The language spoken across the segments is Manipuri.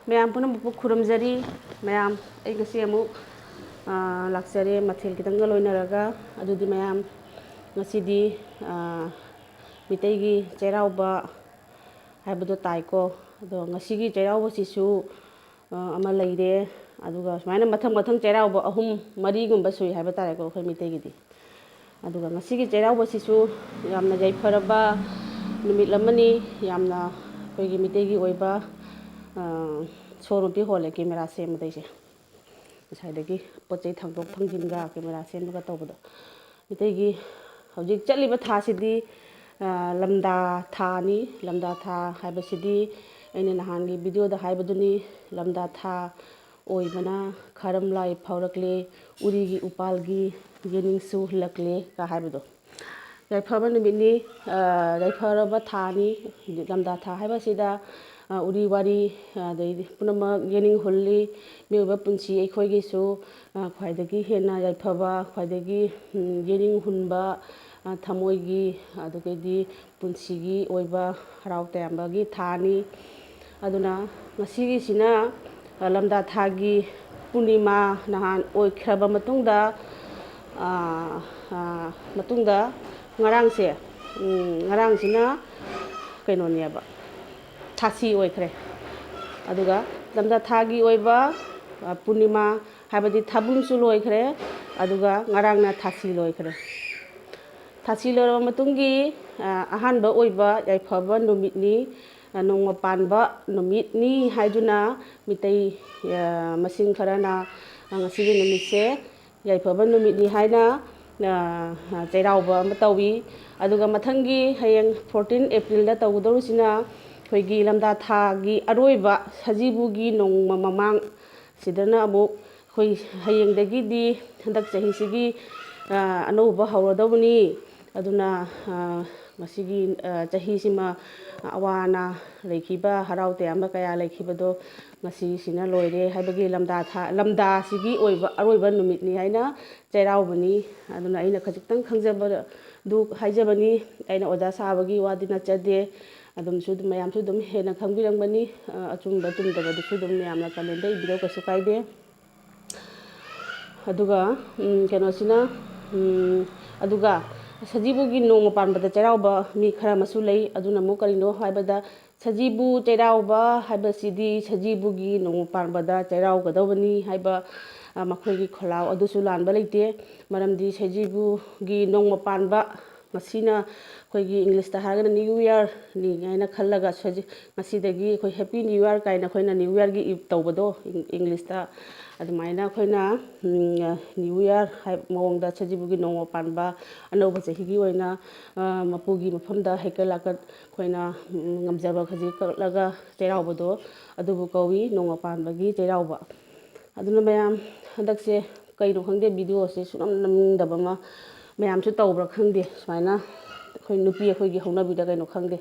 ꯃꯌꯥꯝ ꯄꯨꯝꯅꯃꯛꯄꯨ ꯈꯨꯔꯨꯝꯖꯔꯤ ꯃꯌꯥꯝ ꯑꯩ ꯉꯁꯤ ꯑꯃꯨꯛ ꯂꯥꯛꯆꯔꯦ ꯃꯊꯦꯜ ꯈꯤꯇꯪꯒ ꯂꯣꯏꯅꯔꯒ ꯑꯗꯨꯗꯤ ꯃꯌꯥꯝ ꯉꯁꯤꯗꯤ ꯃꯤꯇꯩꯒꯤ ꯆꯩꯔꯥꯎꯕ ꯍꯥꯏꯕꯗꯣ ꯇꯥꯏꯀꯣ ꯑꯗꯣ ꯉꯁꯤꯒꯤ ꯆꯩꯔꯥꯎꯕꯁꯤꯁꯨ ꯑꯃ ꯂꯩꯔꯦ ꯑꯗꯨꯒ ꯁꯨꯃꯥꯏꯅ ꯃꯊꯪ ꯃꯊꯪ ꯆꯩꯔꯥꯎꯕ 3-4ꯒꯨꯝꯕ ꯁꯨꯏ ꯍꯥꯏꯕ ꯇꯥꯔꯦꯀꯣ ꯑꯩꯈꯣꯏ ꯃꯤꯇꯩꯒꯤꯗꯤ ꯑꯗꯨꯒ ꯉꯁꯤꯒꯤ ꯆꯩꯔꯥꯎꯕꯁꯤꯁꯨ ꯌꯥꯝꯅ ꯌꯥꯏꯐꯔꯕ ꯅꯨꯃꯤꯠ ꯑꯃꯅꯤ ꯌꯥꯝꯅ ꯑꯩꯈꯣꯏꯒꯤ ꯃꯤꯇꯩꯒꯤ ꯑꯣꯏꯕ ꯁꯣꯔꯨꯄꯤ ꯍꯣꯜꯂꯦ ꯀꯦꯃꯦꯔꯥ ꯁꯦꯝꯕꯗꯩꯁꯦ ꯉꯁꯥꯏꯗꯒꯤ ꯄꯣꯠ ꯆꯩ ꯊꯥꯡꯗꯣꯛ ꯊꯥꯡꯖꯤꯟꯒ ꯀꯦꯃꯦꯔꯥ ꯁꯦꯝꯕꯒ ꯇꯧꯕꯗꯣ ꯃꯤꯇꯩꯒꯤ ꯍꯧꯖꯤꯛ ꯆꯠꯂꯤꯕ ꯊꯥꯁꯤꯗꯤ ꯂꯝꯗꯥ ꯊꯥꯅꯤ ꯂꯝꯗꯥ ꯊꯥ ꯍꯥꯏꯕꯁꯤꯗꯤ ꯑꯩꯅ ꯅꯍꯥꯟꯒꯤ ꯚꯤꯗꯤꯑꯣꯗ ꯍꯥꯏꯕꯗꯨꯅꯤ ꯂꯝꯗꯥ ꯊꯥ ꯑꯣꯏꯕꯅ ꯈꯥꯔꯝ ꯂꯥꯏ ꯐꯥꯎꯔꯛꯂꯦ ꯎꯔꯤꯒꯤ ꯎꯄꯥꯜꯒꯤ ꯌꯦꯅꯤꯡꯁꯨ ꯍꯨꯜꯂꯛꯂꯦ ꯀ ꯍꯥꯏꯕꯗꯣ ꯌꯥꯏꯐꯕ ꯅꯨꯃꯤꯠꯅꯤ ꯌꯥꯏꯐꯔꯕ ꯊꯥꯅꯤ ꯂꯝꯗꯥ ꯊꯥ ꯍꯥꯏꯕꯁꯤꯗ ꯎꯔꯤ ꯋꯥꯔꯤ ꯑꯗꯩꯗꯤ ꯄꯨꯝꯅꯃꯛ ꯌꯦꯅꯤꯡ ꯍꯨꯜꯂꯤ ꯃꯤꯑꯣꯏꯕ ꯄꯨꯟꯁꯤ ꯑꯩꯈꯣꯏꯒꯤꯁꯨ ꯈ꯭ꯋꯥꯏꯗꯒꯤ ꯍꯦꯟꯅ ꯌꯥꯏꯐꯕ ꯈ꯭ꯋꯥꯏꯗꯒꯤ ꯌꯦꯅꯤꯡ ꯍꯨꯟꯕ ꯊꯃꯣꯏꯒꯤ ꯑꯗꯨꯗꯒꯤꯗꯤ ꯄꯨꯟꯁꯤꯒꯤ ꯑꯣꯏꯕ ꯍꯔꯥꯎ ꯇꯌꯥꯝꯕꯒꯤ ꯊꯥꯅꯤ ꯑꯗꯨꯅ ꯉꯁꯤꯒꯤꯁꯤꯅ ꯂꯝꯗꯥ ꯊꯥꯒꯤ ꯄꯨꯔꯅꯤꯃꯥ ꯅꯍꯥꯟ ꯑꯣꯏꯈ꯭ꯔꯕ ꯃꯇꯨꯡꯗ ꯉꯔꯥꯡꯁꯦ ꯉꯔꯥꯡꯁꯤꯅ ꯀꯩꯅꯣꯅꯦꯕ ꯊꯥꯁꯤ ꯑꯣꯏꯈ꯭ꯔꯦ ꯑꯗꯨꯒ ꯂꯝꯗꯥ ꯊꯥꯒꯤ ꯑꯣꯏꯕ ꯄꯨꯔꯅꯤꯃꯥ ꯍꯥꯏꯕꯗꯤ ꯊꯥꯕꯜꯁꯨ ꯂꯣꯏꯈ꯭ꯔꯦ ꯑꯗꯨꯒ ꯉꯔꯥꯡꯅ ꯊꯥꯁꯤ ꯂꯣꯏꯈ꯭ꯔꯦ ꯊꯥꯁꯤ ꯂꯣꯏꯔꯕ ꯃꯇꯨꯡꯒꯤ ꯑꯍꯥꯟꯕ ꯑꯣꯏꯕ ꯌꯥꯏꯐꯕ ꯅꯨꯃꯤꯠꯅꯤ ꯅꯣꯡꯃ ꯄꯥꯟꯕ ꯅꯨꯃꯤꯠꯅꯤ ꯍꯥꯏꯗꯨꯅ ꯃꯤꯇꯩ ꯃꯁꯤꯡ ꯈꯔꯅ ꯉꯁꯤꯒꯤ ꯅꯨꯃꯤꯠꯁꯦ ꯌꯥꯏꯐꯕ ꯅꯨꯃꯤꯠꯅꯤ ꯍꯥꯏꯅ ꯆꯩꯔꯥꯎꯕ ꯑꯃ ꯇꯧꯏ ꯑꯗꯨꯒ ꯃꯊꯪꯒꯤ ꯍꯌꯦꯡ 14 ꯑꯦꯄ꯭ꯔꯤꯜꯗ ꯇꯧꯒꯗꯧꯔꯤꯁꯤꯅ ꯑꯩꯈꯣꯏꯒꯤ ꯂꯝꯗꯥ ꯊꯥꯒꯤ ꯑꯔꯣꯏꯕ ꯁꯖꯤꯕꯨꯒꯤ ꯅꯣꯡꯃ ꯃꯃꯥꯡ ꯁꯤꯗꯅ ꯑꯃꯨꯛ ꯑꯩꯈꯣꯏ ꯍꯌꯦꯡꯗꯒꯤꯗꯤ ꯍꯟꯗꯛ ꯆꯍꯤꯁꯤꯒꯤ ꯑꯅꯧꯕ ꯍꯧꯔꯗꯧꯕꯅꯤ ꯑꯗꯨꯅ ꯃꯁꯤꯒꯤ ꯆꯍꯤꯁꯤꯃ ꯑꯋꯥ ꯑꯅꯥ ꯂꯩꯈꯤꯕ ꯍꯔꯥꯎ ꯇꯌꯥꯝꯕ ꯀꯌꯥ ꯂꯩꯈꯤꯕꯗꯣ ꯉꯁꯤꯁꯤꯅ ꯂꯣꯏꯔꯦ ꯍꯥꯏꯕꯒꯤ ꯂꯝꯗꯥꯁꯤꯒꯤ ꯑꯣꯏꯕ ꯑꯔꯣꯏꯕ ꯅꯨꯃꯤꯠꯅꯤ ꯍꯥꯏꯅ ꯆꯩꯔꯥꯎꯕꯅꯤ ꯑꯗꯨꯅ ꯑꯩꯅ ꯈꯖꯤꯛꯇꯪ ꯈꯪꯖꯕꯗꯨ ꯍꯥꯏꯖꯕꯅꯤ ꯑꯩꯅ ꯑꯣꯖꯥ ꯁꯥꯕꯒꯤ ꯋꯥꯗꯤ ꯅꯠꯆꯗꯦ ꯑꯗꯨꯝꯁꯨ ꯃꯌꯥꯝꯁꯨ ꯑꯗꯨꯝ ꯍꯦꯟꯅ ꯈꯪꯕꯤꯔꯝꯒꯅꯤ ꯑꯆꯨꯝꯕ ꯆꯨꯝꯗꯕꯗꯨꯁꯨ ꯑꯗꯨꯝ ꯌꯥꯝꯅ ꯀꯃꯦꯟꯗ ꯏꯕꯤꯔꯣ ꯀꯩꯁꯨ ꯀꯥꯏꯗꯦ ꯑꯗꯨꯒ ꯀꯩꯅꯣꯁꯤꯅ ꯑꯗꯨꯒ ꯁꯖꯤꯕꯨꯒꯤ ꯅꯣꯡꯃ ꯄꯥꯟꯕꯗ ꯆꯩꯔꯥꯎꯕ ꯃꯤ ꯈꯔ ꯑꯃꯁꯨ ꯂꯩ ꯑꯗꯨꯅ ꯑꯃꯨꯛ ꯀꯔꯤꯅꯣ ꯍꯥꯏꯕꯗ ꯁꯖꯤꯕꯨ ꯆꯩꯔꯥꯎꯕ ꯍꯥꯏꯕꯁꯤꯗꯤ ꯁꯖꯤꯕꯨꯒꯤ ꯅꯣꯡꯃ ꯄꯥꯟꯕꯗ ꯆꯩꯔꯥꯎꯒꯗꯧꯕꯅꯤ ꯍꯥꯏꯕ ꯃꯈꯣꯏꯒꯤ ꯈꯣꯜꯂꯥꯎ ꯑꯗꯨꯁꯨ ꯂꯥꯟꯕ ꯂꯩꯇꯦ ꯃꯔꯝꯗꯤ ꯁꯖꯤꯕꯨꯒꯤ ꯅꯣꯡꯃ ꯄꯥꯟꯕ ꯉꯁꯤꯅ ꯑꯩꯈꯣꯏꯒꯤ ꯏꯪꯂꯤꯁꯇ ꯍꯥꯏꯔꯒꯅ ꯅ꯭ꯌꯨ ꯏꯌꯥꯔꯅꯤ ꯍꯥꯏꯅ ꯈꯜꯂꯒ ꯉꯁꯤꯗꯒꯤ ꯑꯩꯈꯣꯏ ꯍꯦꯄꯤ ꯅ꯭ꯌꯨ ꯏꯌꯥꯔ ꯀꯥꯏꯅ ꯑꯩꯈꯣꯏꯅ ꯅ꯭ꯌꯨ ꯏꯌꯥꯔꯒꯤ ꯇꯧꯕꯗꯣ ꯏꯪꯂꯤꯁꯇ ꯑꯗꯨꯃꯥꯏꯅ ꯑꯩꯈꯣꯏꯅ ꯅ꯭ꯌꯨ ꯏꯌꯥꯔ ꯃꯑꯣꯡꯗ ꯁꯖꯤꯕꯨꯒꯤ ꯅꯣꯡꯃ ꯄꯥꯟꯕ ꯑꯅꯧꯕ ꯆꯍꯤꯒꯤ ꯑꯣꯏꯅ ꯃꯄꯨꯒꯤ ꯃꯐꯝꯗ ꯍꯩꯀꯠ ꯂꯥꯀꯠ ꯑꯩꯈꯣꯏꯅ ꯉꯝꯖꯕ ꯈꯖꯤꯛ ꯀꯠꯂꯒ ꯆꯩꯔꯥꯎꯕꯗꯣ ꯑꯗꯨꯕꯨ ꯀꯧꯏ ꯅꯣꯡꯃ ꯄꯥꯟꯕꯒꯤ ꯆꯩꯔꯥꯎꯕ ꯑꯗꯨꯅ ꯃꯌꯥꯝ ꯍꯟꯗꯛꯁꯦ ꯀꯩꯅꯣ ꯈꯪꯗꯦ ꯚꯤꯗꯤꯑꯣꯁꯦ ꯁꯨꯡꯅꯝ ꯅꯝꯅꯤꯡꯗꯕ ꯑꯃ ꯃꯌꯥꯝꯁꯨ ꯇꯧꯕ꯭ꯔꯥ ꯈꯪꯗꯦ ꯁꯨꯃꯥꯏꯅ ꯑꯩꯈꯣꯏ ꯅꯨꯄꯤ ꯑꯩꯈꯣꯏꯒꯤ ꯍꯧꯅꯕꯤꯗ ꯀꯩꯅꯣ ꯈꯪꯗꯦ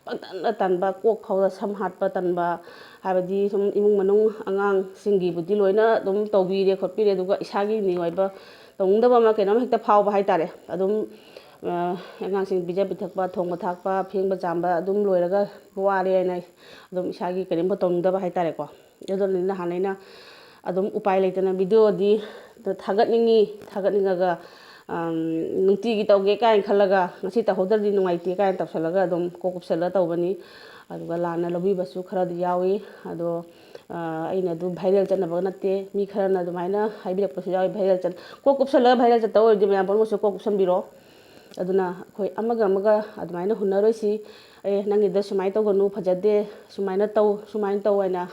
ꯄꯪꯇꯟꯗ ꯇꯟꯕ ꯀꯣꯛ ꯐꯥꯎꯗ ꯁꯝ ꯍꯥꯠꯄ ꯇꯟꯕ ꯍꯥꯏꯕꯗꯤ ꯁꯨꯝ ꯏꯃꯨꯡ ꯃꯅꯨꯡ ꯑꯉꯥꯡꯁꯤꯡꯒꯤꯕꯨꯗꯤ ꯂꯣꯏꯅ ꯑꯗꯨꯝ ꯇꯧꯕꯤꯔꯦ ꯈꯣꯠꯄꯤꯔꯦ ꯑꯗꯨꯒ ꯏꯁꯥꯒꯤ ꯑꯣꯏꯕ ꯇꯧꯅꯤꯡꯗꯕ ꯑꯃ ꯀꯩꯅꯣꯝ ꯍꯦꯛꯇ ꯐꯥꯎꯕ ꯍꯥꯏꯇꯥꯔꯦ ꯑꯗꯨꯝ ꯑꯉꯥꯡꯁꯤꯡ ꯄꯤꯖ ꯄꯤꯊꯛꯄ ꯊꯣꯡꯕ ꯊꯥꯛꯄ ꯐꯦꯡꯕ ꯆꯥꯝꯕ ꯑꯗꯨꯝ ꯂꯣꯏꯔꯒ ꯋꯥꯔꯦ ꯍꯥꯏꯅ ꯑꯗꯨꯝ ꯏꯁꯥꯒꯤ ꯀꯔꯤꯝꯇ ꯇꯧꯅꯤꯡꯗꯕ ꯍꯥꯏꯇꯥꯔꯦꯀꯣ ꯑꯗꯨꯅ ꯅꯍꯥꯟ ꯑꯩꯅ ꯑꯗꯨꯝ ꯎꯄꯥꯏ ꯂꯩꯇꯅ ꯚꯤꯗꯤꯑꯣꯗꯤ ꯊꯥꯒꯠꯅꯤꯡꯉꯒ ꯅꯨꯡꯇꯤꯒꯤ ꯇꯧꯒꯦ ꯀꯥꯏꯅ ꯈꯜꯂꯒ ꯉꯁꯤ ꯇꯧꯍꯧꯗ꯭ꯔꯗꯤ ꯅꯨꯡꯉꯥꯏꯇꯦ ꯀꯥꯏꯅ ꯇꯧꯁꯜꯂꯒ ꯑꯗꯨꯝ ꯀꯣꯛ ꯀꯨꯞꯁꯜꯂꯒ ꯇꯧꯕꯅꯤ ꯑꯗꯨꯒ ꯂꯥꯟꯅ ꯂꯧꯕꯤꯕꯁꯨ ꯈꯔꯗꯤ ꯌꯥꯎꯏ ꯑꯗꯣ ꯑꯩꯅ ꯑꯗꯨꯝ ꯚꯥꯏꯔꯦꯜ ꯆꯠꯅꯕ ꯅꯠꯇꯦ ꯃꯤ ꯈꯔꯅ ꯑꯗꯨꯃꯥꯏꯅ ꯍꯥꯏꯕꯤꯔꯛꯄꯁꯨ ꯌꯥꯎꯏ ꯀꯣꯛ ꯀꯨꯞꯁꯜꯂꯒ ꯚꯥꯏꯔꯦꯜ ꯆꯠꯇ ꯑꯣꯏꯔꯗꯤ ꯃꯌꯥꯝ ꯄꯨꯝꯅꯃꯛꯁꯨ ꯀꯣꯛ ꯀꯨꯞꯁꯟꯕꯤꯔꯣ ꯑꯗꯨꯅ ꯑꯩꯈꯣꯏ ꯑꯃꯒ ꯑꯗꯨꯃꯥꯏꯅ ꯍꯨꯟꯅꯔꯣꯏꯁꯤ ꯅꯪꯒꯤꯗ ꯁꯨꯃꯥꯏꯅ ꯇꯧꯒꯅꯨ ꯐꯖꯗꯦ ꯁꯨꯃꯥꯏꯅ ꯇꯧ ꯍꯥꯏꯅ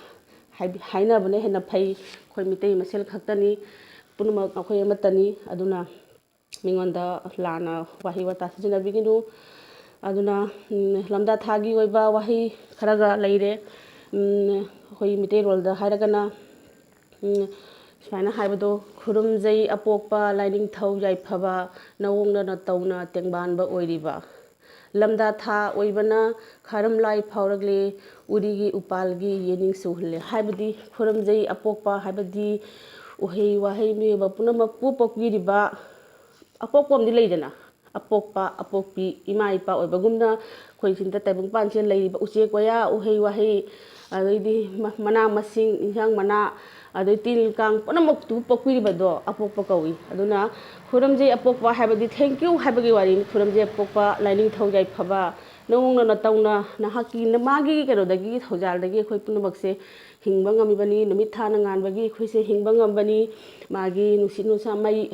ꯍꯥꯏꯅꯕꯅ ꯍꯦꯟꯅ ꯐꯩ ꯑꯩꯈꯣই ꯃꯤꯇꯩ ꯃꯁꯦꯜ ꯈꯛꯇꯅꯤ ꯄꯨꯝꯅꯃꯛ ꯑꯩꯈꯣꯏ ꯑꯃꯠꯇꯅꯤ ꯑꯗꯨꯅ ꯃꯤꯉꯣꯟꯗ ꯂꯥꯟꯅ ꯋꯥꯍꯩ ꯋꯥꯇꯥ ꯁꯤꯖꯤꯟꯅꯕꯤꯒꯅꯨ ꯑꯗꯨꯅ ꯂꯝꯗꯥ ꯊꯥꯒꯤ ꯑꯣꯏꯕ ꯋꯥꯍꯩ ꯈꯔꯒ ꯂꯩꯔꯦ ꯑꯩꯈꯣꯏ ꯃꯤꯇꯩꯔꯣꯜꯗ ꯍꯥꯏꯔꯒꯅ ꯁꯨꯃꯥꯏꯅ ꯍꯥꯏꯕꯗꯣ ꯈꯨꯔꯨꯝꯖꯩ ꯑꯄꯣꯛꯄ ꯂꯥꯏꯅꯤꯡꯊꯧ ꯌꯥꯏꯐꯕ ꯅꯋꯣꯡꯅ ꯇꯧꯅ ꯇꯦꯡꯕꯥꯟꯕ ꯑꯣꯏꯔꯤꯕ ꯂꯝꯗꯥ ꯊꯥ ꯑꯣꯏꯕꯅ ꯈꯥꯔꯝ ꯂꯥꯏ ꯐꯥꯎꯔꯛꯂꯦ ꯎꯔꯤꯒꯤ ꯎꯄꯥꯜꯒꯤ ꯌꯦꯅꯤꯡ ꯁꯨꯍꯜꯂꯦ ꯍꯥꯏꯕꯗꯤ ꯈꯨꯔꯨꯝꯖꯩ ꯑꯄꯣꯛꯄ ꯍꯥꯏꯕꯗꯤ ꯎꯍꯩ ꯋꯥꯍꯩ ꯃꯤꯑꯣꯏꯕ ꯄꯨꯝꯅꯃꯛꯄꯨ ꯄꯣꯛꯄꯤꯔꯤꯕ ꯑꯄꯣꯛꯄ ꯑꯃꯗꯤ ꯂꯩꯗꯅ ꯑꯄꯣꯛꯄ ꯑꯄꯣꯛꯄꯤ ꯏꯃꯥ ꯏꯄꯥ ꯑꯣꯏꯕꯒꯨꯝꯅ ꯑꯩꯈꯣꯏ ꯁꯤꯗ ꯇꯥꯏꯕꯪꯄꯥꯟꯁꯤꯗ ꯂꯩꯔꯤꯕ ꯎꯆꯦꯛ ꯋꯥꯌꯥ ꯎꯍꯩ ꯋꯥꯍꯩ ꯑꯗꯩꯗꯤ ꯃꯅꯥ ꯃꯁꯤꯡ ꯏꯟꯁꯥꯡ ꯃꯅꯥ ꯑꯗꯩ ꯇꯤꯜ ꯀꯥꯡ ꯄꯨꯝꯅꯃꯛꯇꯨ ꯄꯣꯛꯄꯤꯔꯤꯕꯗꯣ ꯑꯄꯣꯛꯄ ꯀꯧꯏ ꯑꯗꯨꯅ ꯈꯨꯔꯨꯝꯖꯩ ꯑꯄꯣꯛꯄ ꯍꯥꯏꯕꯗꯤ ꯊꯦꯡꯛ ꯌꯨ ꯍꯥꯏꯕꯒꯤ ꯋꯥꯔꯤꯅꯤ ꯈꯨꯔꯨꯝꯖꯩ ꯑꯄꯣꯛꯄ ꯂꯥꯏꯅꯤꯡꯊꯧ ꯌꯥꯏꯐꯕ ꯅꯪꯅ ꯅꯇꯧꯅ ꯅꯍꯥꯛꯀꯤ ꯃꯥꯒꯤ ꯀꯩꯅꯣꯗꯒꯤ ꯊꯧꯖꯥꯜꯗꯒꯤ ꯑꯩꯈꯣꯏ ꯄꯨꯝꯅꯃꯛꯁꯦ ꯍꯤꯡꯕ ꯉꯝꯃꯤꯕꯅꯤ ꯅꯨꯃꯤꯠ ꯊꯥꯅ ꯉꯥꯟꯕꯒꯤ ꯑꯩꯈꯣꯏꯁꯦ ꯍꯤꯡꯕ ꯉꯝꯕꯅꯤ ꯃꯥꯒꯤ ꯅꯨꯡꯁꯤꯠ ꯅꯨꯡꯁꯥ ꯃꯩ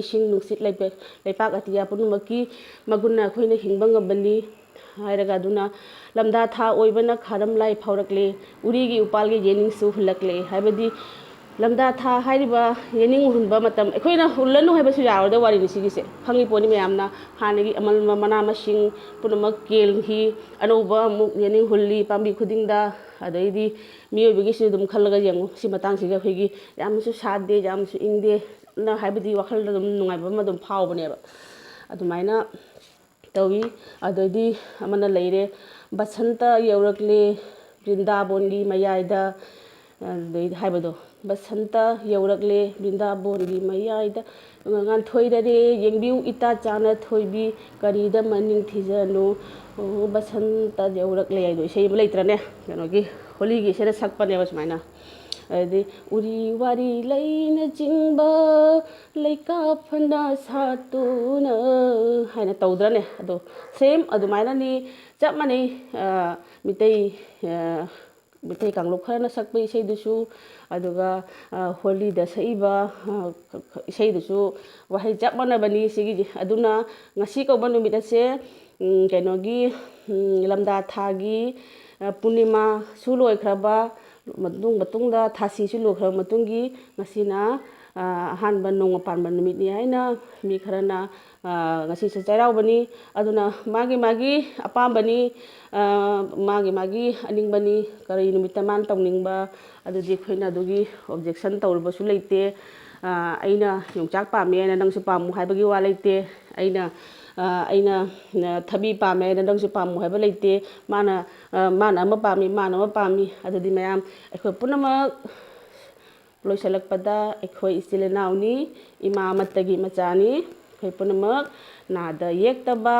ꯏꯁꯤꯡ ꯅꯨꯡꯁꯤꯠ ꯂꯩꯄꯥꯛ ꯑꯇꯤꯌꯥ ꯄꯨꯝꯅꯃꯛꯀꯤ ꯃꯒꯨꯟꯅ ꯑꯩꯈꯣꯏꯅ ꯍꯤꯡꯕ ꯉꯝꯕꯅꯤ ꯍꯥꯏꯔꯒ ꯑꯗꯨꯅ ꯂꯝꯗꯥ ꯊꯥ ꯑꯣꯏꯕꯅ ꯈꯥꯔꯝ ꯂꯥꯏ ꯐꯥꯎꯔꯛꯂꯦ ꯎꯔꯤꯒꯤ ꯎꯄꯥꯜꯒꯤ ꯌꯦꯅꯤꯡꯁꯨ ꯍꯨꯜꯂꯛꯂꯦ ꯍꯥꯏꯕꯗꯤ ꯂꯝꯗꯥ ꯊꯥ ꯍꯥꯏꯔꯤꯕ ꯌꯦꯅꯤꯡ ꯍꯨꯟꯕ ꯃꯇꯝ ꯑꯩꯈꯣꯏꯅ ꯍꯨꯜꯂꯅꯨ ꯍꯥꯏꯕꯁꯨ ꯌꯥꯔꯣꯏꯗꯕ ꯋꯥꯔꯤꯅꯤ ꯁꯤꯒꯤꯁꯦ ꯈꯪꯉꯤ ꯄꯣꯠꯅꯤ ꯃꯌꯥꯝꯅ ꯍꯥꯟꯅꯒꯤ ꯑꯃꯟꯕ ꯃꯅꯥ ꯃꯁꯤꯡ ꯄꯨꯝꯅꯃꯛ ꯀꯦꯜꯈꯤ ꯑꯅꯧꯕ ꯑꯃꯨꯛ ꯌꯦꯅꯤꯡ ꯍꯨꯜꯂꯤ ꯄꯥꯝꯕꯤ ꯈꯨꯗꯤꯡꯗ ꯑꯗꯩꯗꯤ ꯃꯤꯑꯣꯏꯕꯒꯤꯁꯨ ꯑꯗꯨꯝ ꯈꯜꯂꯒ ꯌꯦꯡꯉꯨ ꯁꯤ ꯃꯇꯥꯡꯁꯤꯒ ꯑꯩꯈꯣꯏꯒꯤ ꯌꯥꯝꯅꯁꯨ ꯁꯥꯗꯦ ꯌꯥꯝꯅꯁꯨ ꯏꯪꯗꯦ ꯍꯥꯏꯕꯗꯤ ꯋꯥꯈꯜꯗ ꯑꯗꯨꯝ ꯅꯨꯡꯉꯥꯏꯕ ꯑꯃ ꯑꯗꯨꯝ ꯐꯥꯎꯕꯅꯦꯕ ꯑꯗꯨꯃꯥꯏꯅ ꯇꯧꯏ ꯑꯗꯩꯗꯤ ꯑꯃꯅ ꯂꯩꯔꯦ ꯕꯁꯟꯇ ꯌꯧꯔꯛꯂꯦ ꯕ꯭ꯔꯤꯟꯗꯥꯕꯣꯟꯒꯤ ꯃꯌꯥꯏꯗ ꯑꯗꯩ ꯍꯥꯏꯕꯗꯣ ꯕꯁꯟꯇ ꯌꯧꯔꯛꯂꯦ ꯕ꯭ꯔꯤꯟꯗꯥꯕꯣꯟꯒꯤ ꯃꯌꯥꯏꯗ ꯉꯥꯟꯊꯣꯏꯔꯔꯦ ꯌꯦꯡꯕꯤꯌꯨ ꯏꯇꯥ ꯆꯥꯅ ꯊꯣꯏꯕꯤ ꯀꯔꯤꯗ ꯃꯅꯤꯡ ꯊꯤꯖꯅꯨ ꯕꯁꯟꯇ ꯌꯧꯔꯛꯂꯦ ꯍꯥꯏꯗꯣ ꯏꯁꯩ ꯑꯃ ꯂꯩꯇ꯭ꯔꯅꯦ ꯀꯩꯅꯣꯒꯤ ꯍꯣꯂꯤꯒꯤ ꯏꯁꯩꯗ ꯁꯛꯄꯅꯦꯕ ꯁꯨꯃꯥꯏꯅ ꯑꯗꯩ ꯎꯔꯤ ꯋꯥꯔꯤ ꯂꯩꯅ ꯆꯤꯡꯕ ꯂꯩꯀꯥꯞ ꯐꯅ ꯁꯥꯠꯇꯨꯅ ꯍꯥꯏꯅ ꯇꯧꯗ꯭ꯔꯅꯦ ꯑꯗꯣ ꯁꯦꯝ ꯑꯗꯨꯃꯥꯏꯅꯅꯤ ꯆꯞ ꯃꯥꯟꯅꯩ ꯃꯤꯇꯩ ꯀꯥꯡꯂꯨꯞ ꯈꯔꯅ ꯁꯛꯄ ꯏꯁꯩꯗꯨꯁꯨ ꯑꯗꯨꯒ ꯍꯣꯂꯤꯗ ꯁꯛꯏꯕ ꯏꯁꯩꯗꯨꯁꯨ ꯋꯥꯍꯩ ꯆꯞ ꯃꯥꯟꯅꯕꯅꯤ ꯁꯤꯒꯤꯗꯤ ꯑꯗꯨꯅ ꯉꯁꯤ ꯀꯧꯕ ꯅꯨꯃꯤꯠ ꯑꯁꯦ ꯀꯩꯅꯣꯒꯤ ꯂꯝꯗꯥ ꯊꯥꯒꯤ ꯄꯨꯔꯅꯤꯃꯥꯁꯨ ꯂꯣꯏꯈ꯭ꯔꯕ ꯃꯇꯨꯡꯗ ꯊꯥꯁꯤꯁꯨ ꯂꯣꯏꯈ꯭ꯔꯕ ꯃꯇꯨꯡꯒꯤ ꯉꯁꯤꯅ ꯑꯍꯥꯟꯕ ꯅꯣꯡꯃ ꯄꯥꯟꯕ ꯅꯨꯃꯤꯠꯅꯤ ꯍꯥꯏꯅ ꯃꯤ ꯈꯔꯅ ꯉꯁꯤꯁꯦ ꯆꯩꯔꯥꯎꯕꯅꯤ ꯑꯗꯨꯅ ꯃꯥꯒꯤ ꯑꯄꯥꯝꯕꯅꯤ ꯃꯥꯒꯤ ꯑꯅꯤꯡꯕꯅꯤ ꯀꯔꯤ ꯅꯨꯃꯤꯠꯇ ꯃꯥꯅ ꯇꯧꯅꯤꯡꯕ ꯑꯗꯨꯗꯤ ꯑꯩꯈꯣꯏꯅ ꯑꯗꯨꯒꯤ ꯑꯣꯕꯖꯦꯛꯁꯟ ꯇꯧꯔꯨꯕꯁꯨ ꯂꯩꯇꯦ ꯑꯩꯅ ꯌꯣꯡꯆꯥꯛ ꯄꯥꯝꯃꯦ ꯍꯥꯏꯅ ꯅꯪꯁꯨ ꯄꯥꯝꯃꯨ ꯍꯥꯏꯕꯒꯤ ꯋꯥ ꯂꯩꯇꯦ ꯑꯩꯅ ꯊꯕꯤ ꯄꯥꯝꯃꯦ ꯍꯥꯏꯅ ꯅꯪꯁꯨ ꯄꯥꯝꯃꯨ ꯍꯥꯏꯕ ꯂꯩꯇꯦ ꯃꯥꯅ ꯑꯃ ꯄꯥꯝꯃꯤ ꯃꯥꯅ ꯑꯃ ꯄꯥꯝꯃꯤ ꯑꯗꯨꯗꯤ ꯃꯌꯥꯝ ꯑꯩꯈꯣꯏ ꯄꯨꯝꯅꯃꯛ ꯂꯣꯏꯁꯤꯜꯂꯛꯄꯗ ꯑꯩꯈꯣꯏ ꯏꯆꯤꯜ ꯏꯅꯥꯎꯅꯤ ꯏꯃꯥ ꯑꯃꯠꯇꯒꯤ ꯃꯆꯥꯅꯤ ꯑꯩꯈꯣꯏ ꯄꯨꯝꯅꯃꯛ ꯅꯥꯗ ꯌꯦꯛꯇꯕ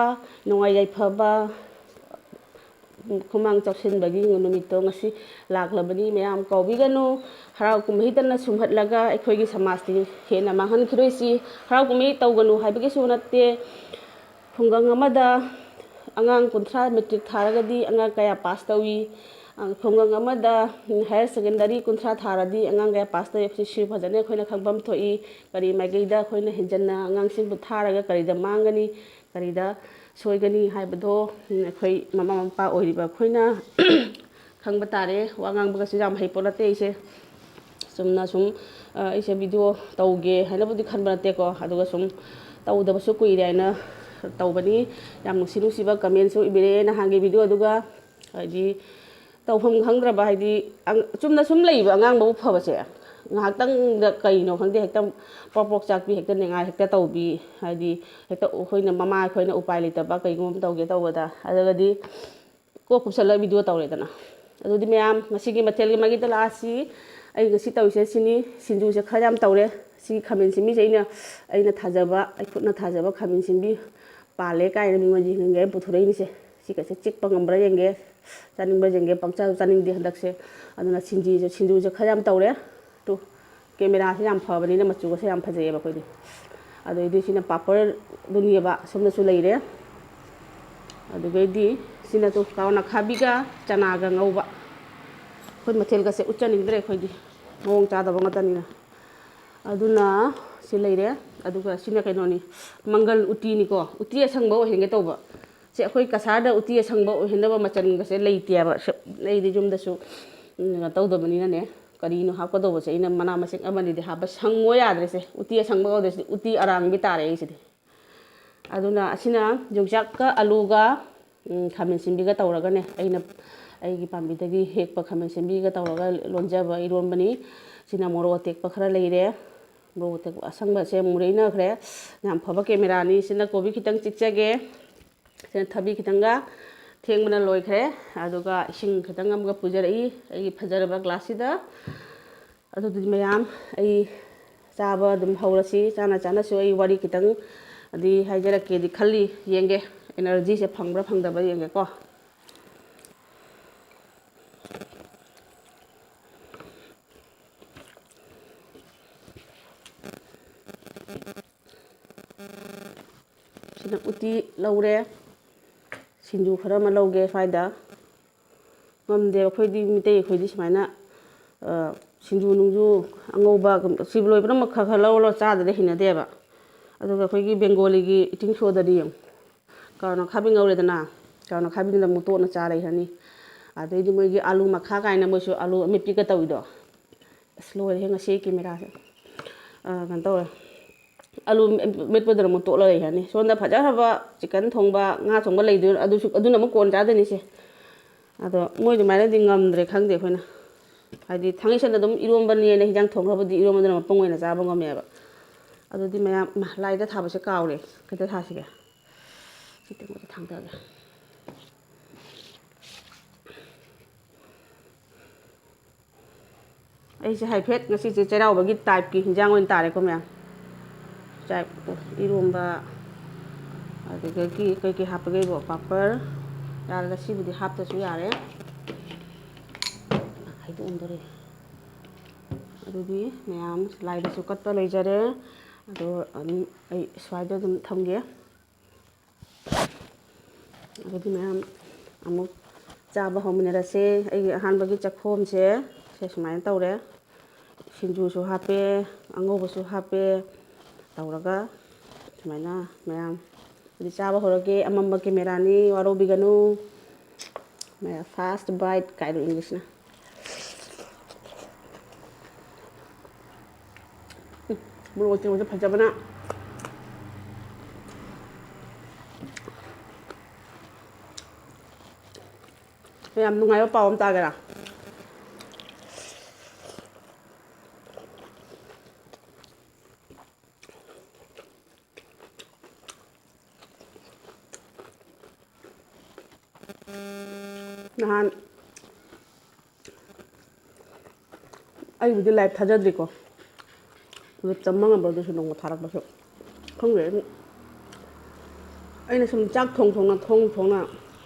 ꯅꯨꯡꯉꯥꯏ ꯌꯥꯏꯐꯕ ꯈꯨꯃꯥꯡ ꯆꯥꯎꯁꯤꯟꯕꯒꯤ ꯅꯨꯃꯤꯠꯇꯣ ꯉꯁꯤ ꯂꯥꯛꯂꯕꯅꯤ ꯃꯌꯥꯝ ꯀꯥꯎꯕꯤꯒꯅꯨ ꯍꯔꯥꯎ ꯀꯨꯝꯍꯩꯇꯅ ꯁꯨꯝꯍꯠꯂꯒ ꯑꯩꯈꯣꯏꯒꯤ ꯁꯃꯥꯖꯇꯤ ꯍꯦꯟꯅ ꯃꯥꯡꯍꯟꯈꯤꯗꯣꯏꯁꯤ ꯍꯔꯥꯎ ꯀꯨꯝꯍꯩ ꯇꯧꯒꯅꯨ ꯍꯥꯏꯕꯒꯤꯁꯨ ꯅꯠꯇꯦ ꯈꯨꯡꯒꯪ ꯑꯃꯗ ꯑꯉꯥꯡ 30 ꯃꯦꯇ꯭ꯔꯤꯛ ꯊꯥꯔꯒꯗꯤ ꯑꯉꯥꯡ ꯀꯌꯥ ꯄꯥꯁ ꯇꯧꯏ ꯈꯨꯡꯒꯪ ꯑꯃꯗ ꯍꯥꯌꯔ ꯁꯦꯀꯦꯟꯗꯔꯤ 30 ꯊꯥꯔꯗꯤ ꯑꯉꯥꯡ ꯀꯌꯥ ꯄꯥꯁ ꯇꯧꯏ ꯁꯤ ꯐꯖꯅ ꯑꯩꯈꯣꯏꯅ ꯈꯪꯐꯝ ꯊꯣꯛꯏ ꯀꯔꯤ ꯃꯥꯏꯀꯩꯗ ꯑꯩꯈꯣꯏꯅ ꯍꯦꯟꯖꯟꯅ ꯑꯉꯥꯡꯁꯤꯡꯕꯨ ꯊꯥꯔꯒ ꯀꯔꯤꯗ ꯃꯥꯡꯒꯅꯤ ꯀꯔꯤꯗ ꯁꯣꯏꯒꯅꯤ ꯍꯥꯏꯕꯗꯣ ꯑꯩꯈꯣꯏ ꯃꯃꯥ ꯃꯄꯥ ꯑꯣꯏꯔꯤꯕ ꯑꯩꯈꯣꯏꯅ ꯈꯪꯕ ꯇꯥꯔꯦ ꯋꯥ ꯉꯥꯡꯕꯒꯁꯨ ꯌꯥꯝ ꯍꯩꯄꯣꯠ ꯅꯠꯇꯦ ꯑꯩꯁꯦ ꯆꯨꯝꯅ ꯁꯨꯝ ꯑꯩꯁꯦ ꯚꯤꯗꯤꯑꯣ ꯇꯧꯒꯦ ꯍꯥꯏꯅꯕꯨꯗꯤ ꯈꯟꯕ ꯅꯠꯇꯦꯀꯣ ꯑꯗꯨꯒ ꯁꯨꯝ ꯇꯧꯗꯕꯁꯨ ꯀꯨꯏꯔꯦ ꯍꯥꯏꯅ ꯇꯧꯕꯅꯤ ꯌꯥꯝ ꯅꯨꯡꯁꯤꯕ ꯀꯃꯦꯟꯁꯨ ꯏꯕꯤꯔꯛꯑꯦ ꯅꯍꯥꯟꯒꯤ ꯚꯤꯗꯤꯑꯣ ꯑꯗꯨꯒ ꯍꯥꯏꯗꯤ ꯇꯧꯐꯝ ꯈꯪꯗ꯭ꯔꯕ ꯍꯥꯏꯗꯤ ꯆꯨꯝꯅ ꯁꯨꯝ ꯂꯩꯕ ꯑꯉꯥꯡꯕꯕꯨ ꯐꯕꯁꯦ ꯉꯥꯏꯍꯥꯛꯇꯪꯗ ꯀꯩꯅꯣ ꯈꯪꯗꯦ ꯍꯦꯛꯇ ꯄ꯭ꯔꯣꯛ ꯆꯥꯛꯄꯤ ꯍꯦꯛꯇ ꯅꯤꯡꯉꯥꯏ ꯍꯦꯛꯇ ꯇꯧꯕꯤ ꯍꯥꯏꯗꯤ ꯍꯦꯛꯇ ꯑꯩꯈꯣꯏꯅ ꯃꯃꯥ ꯑꯩꯈꯣꯏꯅ ꯎꯄꯥꯏ ꯂꯩꯇꯕ ꯀꯩꯒꯨꯝꯕ ꯇꯧꯒꯦ ꯇꯧꯕꯗ ꯑꯗꯨꯒꯗꯤ ꯀꯣꯛ ꯀꯨꯞꯁꯜꯂꯒ ꯚꯤꯗꯤꯑꯣ ꯇꯧꯔꯦꯗꯅ ꯑꯗꯨꯗꯤ ꯃꯌꯥꯝ ꯉꯁꯤꯒꯤ ꯃꯊꯦꯜꯒꯤ ꯃꯥꯒꯤꯗ ꯂꯥꯛꯑꯁꯤ ꯑꯩ ꯉꯁꯤ ꯇꯧꯔꯤꯁꯦ ꯁꯤꯅꯤ ꯁꯤꯡꯖꯨꯁꯦ ꯈꯔ ꯌꯥꯝ ꯇꯧꯔꯦ ꯁꯤꯒꯤ ꯈꯥꯃꯦꯟ ꯁꯤꯟꯕꯤꯁꯦ ꯑꯩꯅ ꯊꯥꯖꯕ ꯑꯩ ꯈꯨꯠꯅ ꯊꯥꯖꯕ ꯈꯥꯃꯦꯟ ꯁꯤꯟꯕꯤ ꯄꯥꯜꯂꯦ ꯀꯥꯏꯅ ꯃꯤꯉꯣꯟꯗ ꯌꯦꯡꯍꯟꯒꯦ ꯄꯨꯊꯣꯔꯛꯏꯅꯤꯁꯦ ꯁꯤꯒꯁꯦ ꯆꯤꯛꯄ ꯉꯝꯕ꯭ꯔꯥ ꯌꯦꯡꯒꯦ ꯆꯥꯅꯤꯡꯕ꯭ꯔꯥ ꯌꯦꯡꯒꯦ ꯄꯪꯆꯥꯁꯨ ꯆꯥꯅꯤꯡꯗꯦ ꯍꯟꯗꯛꯁꯦ ꯑꯗꯨꯅ ꯁꯤꯡꯖꯨꯁꯦ ꯈꯔ ꯌꯥꯝ ꯇꯧꯔꯦ ꯇꯨ ꯀꯦꯃꯦꯔꯥꯁꯦ ꯌꯥꯝ ꯐꯕꯅꯤꯅ ꯃꯆꯨꯒꯁꯦ ꯌꯥꯝ ꯐꯖꯩꯑꯕ ꯑꯩꯈꯣꯏꯗꯤ ꯑꯗꯩꯗꯤ ꯁꯤꯅ ꯄꯥꯄꯔꯗꯨꯅꯦꯕ ꯁꯣꯝꯗꯁꯨ ꯂꯩꯔꯦ ꯑꯗꯨꯗꯩꯗꯤ ꯁꯤꯅ ꯇꯨ ꯀꯥꯔꯣꯠ ꯑꯈꯥꯕꯤꯒ ꯆꯅꯥꯒ ꯉꯧꯕ ꯑꯩꯈꯣꯏ ꯃꯊꯦꯜꯒꯁꯦ ꯎꯠꯆꯅꯤꯡꯗ꯭ꯔꯦ ꯑꯩꯈꯣꯏꯗꯤ ꯃꯑꯣꯡ ꯆꯥꯗꯕ ꯉꯥꯛꯇꯅꯤꯅ ꯑꯗꯨꯅ ꯁꯤ ꯂꯩꯔꯦ ꯑꯗꯨꯒ ꯁꯤꯅ ꯀꯩꯅꯣꯅꯤ ꯃꯪꯒꯜ ꯎꯇꯤꯅꯤꯀꯣ ꯎꯇꯤ ꯑꯁꯪꯕ ꯑꯣꯏꯍꯟꯒꯦ ꯇꯧꯕ ꯁꯤ ꯑꯩꯈꯣꯏ ꯀꯁꯥꯔꯗ ꯎꯇꯤ ꯑꯁꯪꯕ ꯑꯣꯏꯍꯟꯅꯕ ꯃꯆꯜꯒꯁꯦ ꯂꯩꯇꯦꯕ ꯑꯩꯗꯤ ꯌꯨꯝꯗꯁꯨ ꯇꯧꯗꯕꯅꯤꯅꯅꯦ ꯀꯔꯤꯅꯣ ꯍꯥꯞꯀꯗꯧꯕꯁꯦ ꯑꯩꯅ ꯃꯅꯥ ꯃꯁꯤꯡ ꯑꯃꯅꯤꯗꯤ ꯍꯥꯞꯄ ꯁꯪꯉꯣ ꯌꯥꯗ꯭ꯔꯦꯁꯦ ꯎꯇꯤ ꯑꯁꯪꯕ ꯀꯧꯗ꯭ꯔꯤꯁꯤꯗꯤ ꯎꯇꯤ ꯑꯔꯥꯡꯕꯤ ꯇꯥꯔꯦ ꯑꯩꯁꯤꯗꯤ ꯑꯗꯨꯅ ꯑꯁꯤꯅ ꯌꯣꯡꯆꯥꯛꯀ ꯑꯂꯨꯒ ꯈꯥꯃꯦꯟ ꯁꯤꯟꯕꯤꯒ ꯇꯧꯔꯒꯅꯦ ꯑꯩꯒꯤ ꯄꯥꯝꯕꯤꯗꯒꯤ ꯍꯦꯛꯄ ꯈꯥꯃꯦꯟ ꯁꯤꯟꯕꯤꯒ ꯇꯧꯔꯒ ꯂꯣꯟꯖꯕ ꯏꯔꯣꯟꯕꯅꯤ ꯁꯤꯅ ꯃꯣꯔꯣꯛ ꯑꯇꯦꯛꯄ ꯈꯔ ꯂꯩꯔꯦ ꯃꯣꯔꯣꯛ ꯑꯇꯦꯛꯄ ꯑꯁꯪꯕꯁꯦ ꯃꯨꯔꯩꯅꯈ꯭ꯔꯦ ꯌꯥꯝ ꯐꯕ ꯀꯦꯃꯦꯔꯥꯅꯤ ꯁꯤꯅ ꯀꯣꯕꯤ ꯈꯤꯇꯪ ꯆꯤꯛꯆꯒꯦ ꯁꯤꯅ ꯊꯕꯤ ꯈꯤꯇꯪꯒ ꯊꯦꯡꯕꯅ ꯂꯣꯏꯈ꯭ꯔꯦ ꯑꯗꯨꯒ ꯏꯁꯤꯡ ꯈꯤꯇꯪ ꯑꯃꯒ ꯄꯨꯖꯔꯛꯏ ꯑꯩꯒꯤ ꯐꯖꯔꯕ ꯒ꯭ꯂꯥꯁꯁꯤꯗ ꯑꯗꯨꯗꯤ ꯃꯌꯥꯝ ꯑꯩ ꯆꯥꯕ ꯑꯗꯨꯝ ꯍꯧꯔꯁꯤ ꯆꯥꯅꯁꯨ ꯑꯩ ꯋꯥꯔꯤ ꯈꯤꯇꯪ ꯍꯥꯏꯖꯔꯛꯀꯦꯗꯤ ꯈꯜꯂꯤ ꯌꯦꯡꯒꯦ ꯑꯦꯅꯔꯖꯤꯁꯦ ꯐꯪꯕ꯭ꯔꯥ ꯐꯪꯗꯕ꯭ꯔꯥ ꯌꯦꯡꯒꯦꯀꯣ ꯈꯤꯇꯪ ꯎꯇꯤ ꯂꯧꯔꯦ ꯁꯤꯡꯖꯨ ꯈꯔ ꯑꯃ ꯂꯧꯒꯦ ꯁ꯭ꯋꯥꯏꯗ ꯉꯝꯗꯦ ꯑꯩꯈꯣꯏꯗꯤ ꯃꯤꯇꯩ ꯑꯩꯈꯣꯏꯗꯤ ꯁꯨꯃꯥꯏꯅ ꯁꯤꯡꯖꯨ ꯅꯨꯡꯖꯨ ꯑꯉꯧꯕ ꯁꯤꯕꯨ ꯂꯣꯏꯕꯅꯃꯛ ꯈꯔ ꯈꯔ ꯂꯧꯔ ꯆꯥꯗꯗꯤ ꯍꯩꯅꯗꯦꯕ ꯑꯗꯨꯒ ꯑꯩꯈꯣꯏꯒꯤ ꯕꯦꯡꯒꯣꯂꯤꯒꯤ ꯏꯇꯤꯡ ꯁꯣꯗꯗꯤ ꯀꯥꯔꯣꯠ ꯈꯥꯕꯤ ꯉꯧꯔꯦꯗꯅ ꯀꯥꯔꯣꯠ ꯈꯥꯕꯤꯗꯨꯅ ꯑꯃꯨꯛ ꯇꯣꯠꯅ ꯆꯥ ꯂꯩꯈ꯭ꯔꯅꯤ ꯑꯗꯩꯗꯤ ꯃꯣꯏꯒꯤ ꯑꯥꯂꯨ ꯃꯈꯥ ꯀꯥꯏꯅ ꯃꯣꯏꯁꯨ ꯑꯥꯂꯨ ꯑꯃꯦꯠꯄꯤꯒ ꯇꯧꯋꯤꯗꯣ ꯑꯁ ꯂꯣꯏꯔꯦꯍꯦ ꯉꯁꯤ ꯀꯦꯃꯦꯔꯥꯁꯦ ꯀꯩꯅꯣ ꯇꯧꯔꯦ ꯑꯥꯂꯨ ꯃꯦꯠꯄꯗꯨꯅ ꯑꯃꯨꯛ ꯇꯣꯠꯂ ꯂꯩꯈ꯭ꯔꯅꯤ ꯁꯣꯝꯗ ꯐꯖꯈ꯭ꯔꯕ ꯆꯤꯛꯀꯟ ꯊꯣꯡꯕ ꯉꯥ ꯊꯣꯡꯕ ꯂꯩꯗꯣꯏꯅ ꯑꯗꯨꯅ ꯑꯃꯨꯛ ꯀꯣꯟ ꯆꯥꯗꯣꯏꯅꯤꯁꯦ ꯑꯗꯣ ꯃꯣꯏ ꯑꯗꯨꯃꯥꯏꯅꯗꯤ ꯉꯝꯗ꯭ꯔꯦ ꯈꯪꯗꯦ ꯑꯩꯈꯣꯏꯅ ꯍꯥꯏꯗꯤ ꯊꯥꯡꯉꯩꯁꯦꯡꯅ ꯑꯗꯨꯝ ꯏꯔꯣꯝꯕꯅꯦꯅ ꯍꯤꯟꯖꯥꯡ ꯊꯣꯡꯈ꯭ꯔꯕꯨꯗꯤꯏꯔꯣꯝꯕꯗꯨꯅ ꯃꯄꯨꯡ ꯑꯣꯏꯅ ꯆꯥꯕ ꯉꯝꯃꯦꯕ ꯑꯗꯨꯗꯤ ꯃꯌꯥꯝ ꯂꯥꯏꯗ ꯊꯥꯕꯁꯦ ꯀꯥꯎꯔꯦ ꯀꯩꯗ ꯊꯥꯁꯤꯒꯦ ꯁꯤ ꯇꯦꯡꯀꯣꯠꯁꯦ ꯊꯥꯡꯊꯒꯦ ꯑꯩꯁꯦ ꯍꯥꯏꯐꯦꯠ ꯉꯁꯤꯁꯦ ꯆꯩꯔꯥꯎꯕꯒꯤ ꯇꯥꯏꯞꯀꯤ ꯍꯤꯟꯖꯥꯡ ꯑꯣꯏꯅ ꯇꯥꯔꯦꯀꯣ ꯃꯌꯥꯝ ꯆꯥꯛ ꯏꯔꯣꯝꯕ ꯑꯗꯨꯗꯒꯤ ꯀꯩꯀꯩ ꯍꯥꯞꯄꯒꯦꯕꯣ ꯄꯥꯄꯔ ꯌꯥꯔꯒ ꯁꯤꯕꯨꯗꯤ ꯍꯥꯞꯇ꯭ꯔꯁꯨ ꯌꯥꯔꯦ ꯍꯩꯗꯣꯛꯑꯝꯗꯣꯔꯦ ꯑꯗꯨꯗꯤ ꯃꯌꯥꯝ ꯂꯥꯏꯗꯁꯨ ꯀꯠꯄ ꯂꯩꯖꯔꯦ ꯑꯗꯣ ꯑꯗꯨꯝ ꯑꯩ ꯁ꯭ꯋꯥꯏꯗ ꯑꯗꯨꯝ ꯊꯝꯒꯦ ꯑꯗꯨꯗꯤ ꯃꯌꯥꯝ ꯑꯃꯨꯛ ꯆꯥꯕ ꯍꯧꯃꯤꯟꯅꯔꯁꯦ ꯑꯩꯒꯤ ꯑꯍꯥꯟꯕꯒꯤ ꯆꯥꯛꯈꯣꯝꯁꯦ ꯁꯦ ꯁꯨꯃꯥꯏꯅ ꯇꯧꯔꯦ ꯁꯤꯡꯖꯨꯁꯨ ꯍꯥꯞꯄꯦ ꯑꯉꯧꯕꯁꯨ ꯍꯥꯞꯄꯦ ꯇꯧꯔꯒ ꯁꯨꯃꯥꯏꯅ ꯃꯌꯥꯝ ꯑꯗꯨꯗꯤ ꯆꯥꯕ ꯍꯧꯔꯒꯦ ꯑꯃꯝꯕ ꯀꯦꯃꯦꯔꯥꯅꯤ ꯋꯥꯔꯧꯕꯤꯒꯅꯨ ꯐꯥꯁꯠ ꯕꯥꯏꯠ ꯀꯥꯏꯗꯣ ꯏꯪꯂꯤꯁꯅ ꯃꯣꯔꯣꯛ ꯑꯇꯦꯛꯄꯁꯦ ꯐꯖꯕꯅ ꯌꯥꯝ ꯅꯨꯡꯉꯥꯏꯕ ꯄꯥꯎ ꯑꯃ ꯇꯥꯒꯦꯔꯥ ꯅꯍꯥꯟ ꯑꯩꯕꯨꯗꯤ ꯂꯥꯏꯚ ꯊꯥꯖꯗ꯭ꯔꯤꯀꯣ ꯑꯗꯨ ꯆꯃꯝꯅꯕꯗꯨꯁꯨ ꯅꯣꯡꯃ ꯊꯥꯔꯛꯄꯁꯨ ꯈꯪꯗꯦ ꯑꯩꯅ ꯁꯨꯝ ꯆꯥꯛ ꯊꯣꯡꯅ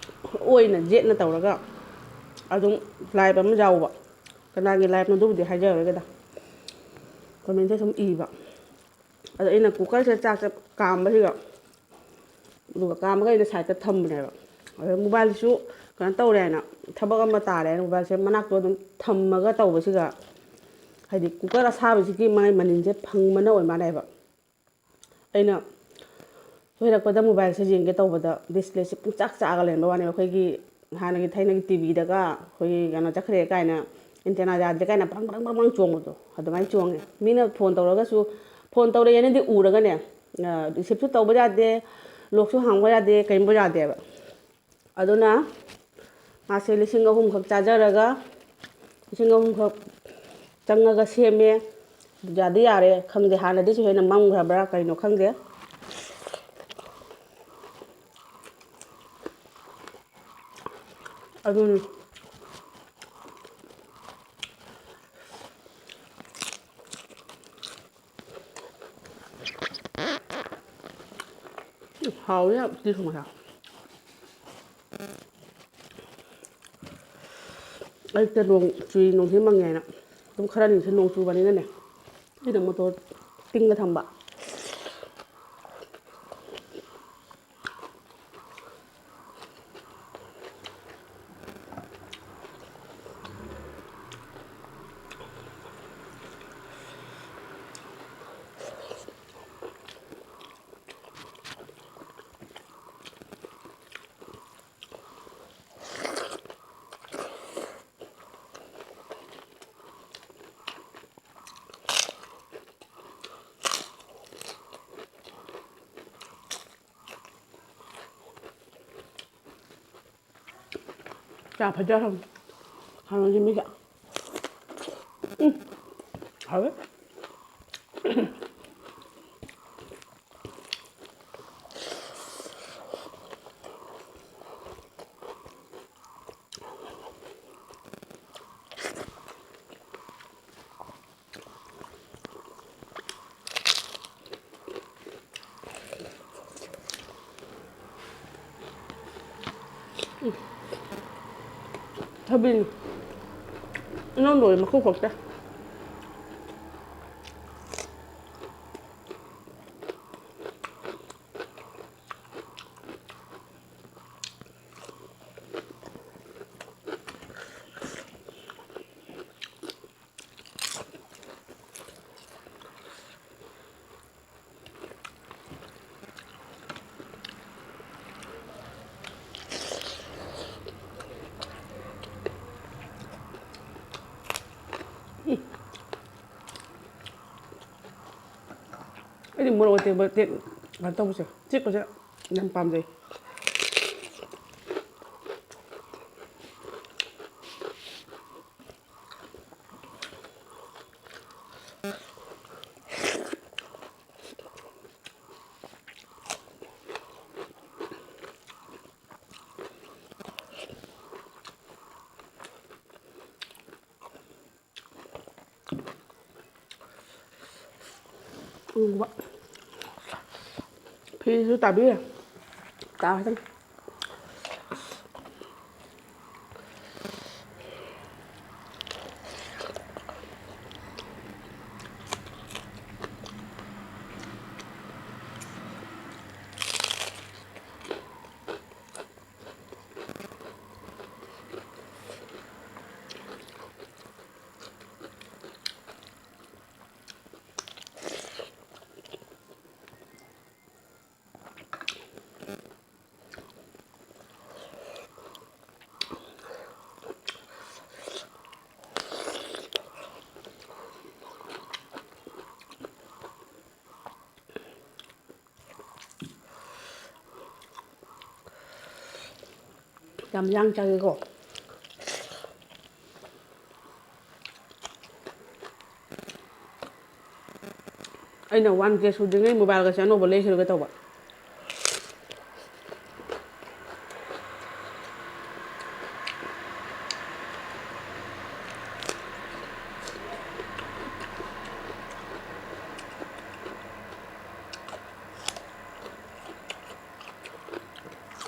ꯑꯣꯏꯅ ꯖꯦꯠꯅ ꯇꯧꯔꯒ ꯑꯗꯨꯝ ꯂꯥꯏꯚ ꯑꯃ ꯌꯥꯎꯕ ꯀꯅꯥꯒꯤ ꯂꯥꯏꯚꯅꯣ ꯑꯗꯨꯕꯨꯗꯤ ꯍꯥꯏꯖꯔꯔꯣꯏꯒꯦꯗ ꯀꯃꯦꯟꯁꯦ ꯁꯨꯝ ꯏꯕ ꯑꯗꯣ ꯑꯩꯅ ꯀꯨꯀꯔꯁꯤꯗ ꯆꯥꯛꯁꯦ ꯀꯥꯝꯕꯁꯤꯒ ꯑꯗꯨꯒ ꯀꯥꯝꯃꯒ ꯑꯩꯅ ꯁꯥꯏꯗꯇ ꯊꯝꯕꯅꯦꯕ ꯑꯗꯣ ꯃꯣꯕꯥꯏꯜꯁꯤꯁꯨ ꯀꯩꯅꯣ ꯇꯧꯔꯦ ꯍꯥꯏꯅ ꯊꯕꯛ ꯑꯃ ꯇꯥꯔꯦ ꯍꯥꯏꯅ ꯃꯣꯕꯥꯏꯜꯁꯦ ꯃꯅꯥꯛꯇꯣ ꯑꯗꯨꯝ ꯊꯝꯃꯒ ꯇꯧꯕꯁꯤꯒ ꯍꯥꯏꯗꯤ ꯀꯨꯀꯔ ꯑꯁꯥꯕꯁꯤꯒꯤ ꯃꯥꯏ ꯃꯅꯤꯟꯁꯦ ꯐꯪꯕꯅ ꯑꯣꯏ ꯃꯥꯜꯂꯦꯕ ꯑꯩꯅ ꯁꯣꯏꯔꯛꯄꯗ ꯃꯣꯕꯥꯏꯜꯁꯦ ꯌꯦꯡꯒꯦ ꯇꯧꯕꯗ ꯗꯤꯁꯄ꯭ꯂꯦꯁꯦ ꯄꯨꯡꯆꯥꯛ ꯆꯥꯛꯑꯒ ꯂꯩꯔꯝꯕ ꯋꯥꯅꯦꯕ ꯑꯩꯈꯣꯏꯒꯤ ꯍꯥꯟꯅꯒꯤ ꯊꯥꯏꯅꯒꯤ ꯇꯤꯚꯤꯗꯒ ꯑꯩꯈꯣꯏꯒꯤ ꯀꯩꯅꯣ ꯆꯠꯈ꯭ꯔꯦ ꯀꯥꯏꯅ ꯑꯦꯟꯇꯦꯅꯥ ꯌꯥꯗ꯭ꯔꯦ ꯀꯥꯏꯅ ꯕ꯭ꯔꯪ ꯕ꯭ꯔꯪ ꯕ꯭ꯔꯪ ꯕ꯭ꯔꯪ ꯆꯣꯡꯕꯗꯣ ꯑꯗꯨꯃꯥꯏꯅ ꯆꯣꯡꯉꯦ ꯃꯤꯅ ꯐꯣꯟ ꯇꯧꯔꯒꯁꯨ ꯐꯣꯟ ꯇꯧꯔꯛꯑꯦꯅꯗꯤ ꯎꯔꯒꯅꯦ ꯔꯤꯁꯤꯞꯁꯨ ꯇꯧꯕ ꯌꯥꯗꯦ ꯂꯣꯛꯁꯨ ꯍꯥꯡꯕ ꯌꯥꯗꯦ ꯀꯔꯤꯝꯕ ꯌꯥꯗꯦꯕ ꯑꯗꯨꯅ ꯃꯥꯁꯦ 3,000ꯈꯛ ꯆꯥꯖꯔꯒ 3,000ꯈꯛ ꯆꯪꯉꯒ ꯁꯦꯝꯃꯦ ꯌꯥꯗꯤ ꯌꯥꯔꯦ ꯈꯪꯗꯦ ꯍꯥꯟꯅꯗꯤꯁꯨ ꯍꯦꯟꯅ ꯃꯝꯈ꯭ꯔꯕ꯭ꯔꯥ ꯀꯩꯅꯣ ꯈꯪꯗꯦ ꯑꯗꯨꯅꯤ ꯍꯥꯎꯋꯦ ꯎꯇꯤ ꯊꯣꯡꯕꯁꯦ ꯑꯌꯨꯛꯇ ꯅꯣꯡ ꯆꯨꯏ ꯅꯣꯡꯊꯤ ꯃꯪꯉꯦ ꯍꯥꯏꯅ ꯑꯗꯨꯝ ꯈꯔꯅꯤꯁꯨ ꯅꯣꯡ ꯆꯨꯕꯅꯤꯅꯅꯦ ꯑꯩꯅ ꯃꯣꯇꯣꯔ ꯇꯤꯡꯒ ꯊꯝꯕ ꯆꯥ ꯐꯖꯔꯝ ꯍꯥꯟꯅꯒꯤ ꯃꯤꯒ ꯍꯥꯎꯋꯦ ꯊꯕꯤꯅꯤ ꯏꯅꯧ ꯅꯧꯋꯦ ꯃꯀꯨ ꯈꯣꯛꯇꯦ ꯑꯩꯗꯤ ꯃꯣꯔꯣꯛ ꯑꯇꯦꯛꯄ ꯀꯩꯅꯣ ꯇꯧꯕꯁꯦ ꯆꯤꯛꯄꯁꯦ ꯌꯥꯝ ꯄꯥꯝꯖꯩ ꯐꯤꯁꯨ ꯇꯥꯕꯤꯔꯦ ꯇꯥꯈꯤꯇꯪ ꯌꯥꯝ ꯌꯥꯡ ꯆꯪꯉꯦꯀꯣ ꯑꯩꯅ 1K ꯁꯨꯗ꯭ꯔꯤꯉꯩ ꯃꯣꯕꯥꯏꯜꯒꯁꯦ ꯑꯅꯧꯕ ꯂꯩꯈꯤꯔꯒ ꯇꯧꯕ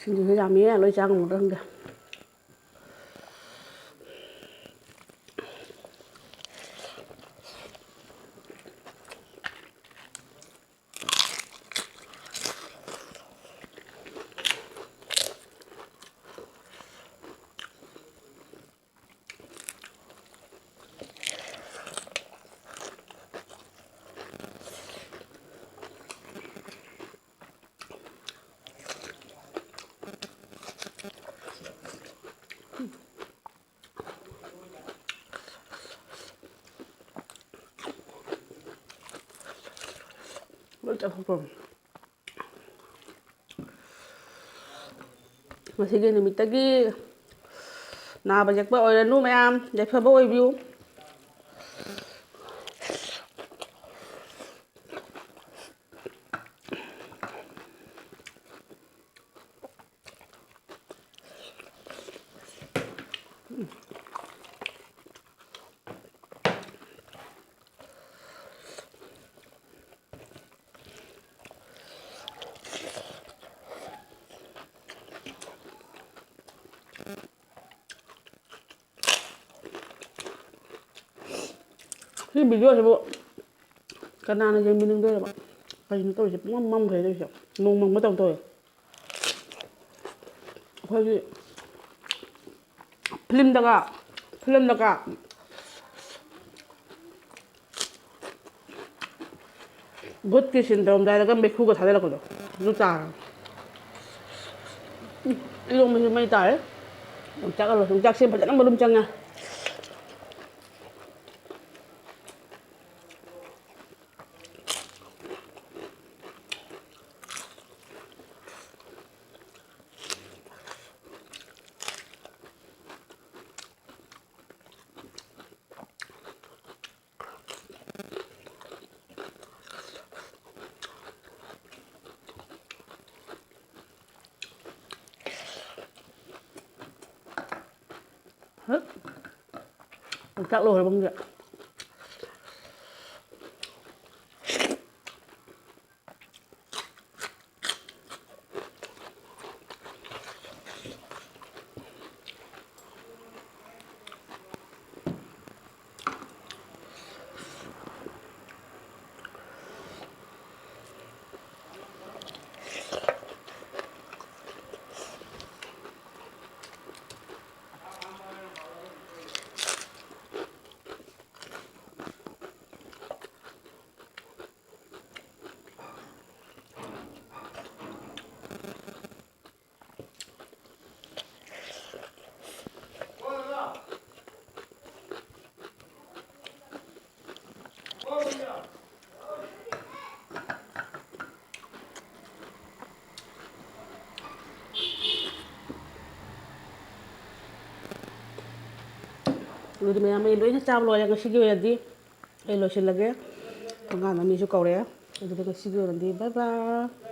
ꯁꯤꯡꯖꯨꯁꯦ ꯌꯥꯝꯃꯤ ꯂꯣꯏ ꯆꯥ ꯉꯝꯒꯗ꯭ꯔꯥ ꯈꯪꯗꯦ ꯂꯣꯏ ꯆꯥꯊꯣꯛꯄ꯭ꯔꯣ ꯉꯁꯤꯒꯤ ꯅꯨꯃꯤꯠꯇꯒꯤ ꯅꯥꯕ ꯌꯦꯛꯄ ꯑꯣꯏꯔꯅꯨ ꯃꯌꯥꯝ ꯌꯥꯏꯐꯕ ꯑꯣꯏꯕꯤꯌꯨ ꯁꯤ ꯚꯤꯗꯤꯑꯣꯁꯤꯕꯨ ꯀꯅꯥꯅ ꯌꯦꯡꯕꯤꯅꯤꯡꯗꯣꯏꯅꯣ ꯀꯩꯅꯣ ꯇꯧꯔꯤꯁꯦ ꯄꯨꯡꯃꯝ ꯃꯝꯈ꯭ꯔꯦ ꯇꯧꯔꯤꯁꯦ ꯅꯣꯡ ꯃꯪꯕ ꯇꯧꯋꯦ ꯑꯩꯈꯣꯏꯒꯤ ꯐꯤꯂꯝꯗꯒ ꯚꯨꯠꯀꯤ ꯁꯤꯟ ꯇꯧꯔꯝꯗꯥꯏꯗꯒ ꯃꯩꯈꯨꯒ ꯊꯥꯗꯔꯛꯄꯗꯣ ꯑꯗꯨ ꯇꯥꯔꯦ ꯏꯔꯣꯟꯕꯁꯨ ꯃꯩ ꯇꯥꯔꯦ ꯌꯣꯡꯆꯥꯛꯁꯦ ꯐꯖꯅ ꯃꯔꯨꯝ ꯆꯪꯉꯦ ꯌꯣꯡꯆꯥꯛ ꯂꯣꯏꯔꯕ ꯈꯪꯗꯦ ꯑꯗꯨꯗꯤ ꯃꯌꯥꯝ ꯑꯩ ꯂꯣꯏꯅ ꯆꯥꯕ ꯂꯣꯏꯔꯦ ꯉꯁꯤꯒꯤ ꯑꯣꯏꯅꯗꯤ ꯑꯩ ꯂꯣꯏꯁꯤꯜꯂꯒꯦ ꯊꯣꯡꯒꯥꯟꯗ ꯃꯤꯁꯨ ꯀꯧꯔꯛꯑꯦ ꯑꯗꯨꯗꯤ ꯉꯁꯤꯒꯤ ꯑꯣꯏꯅꯗꯤ ꯕꯥꯏ ꯕꯥꯏ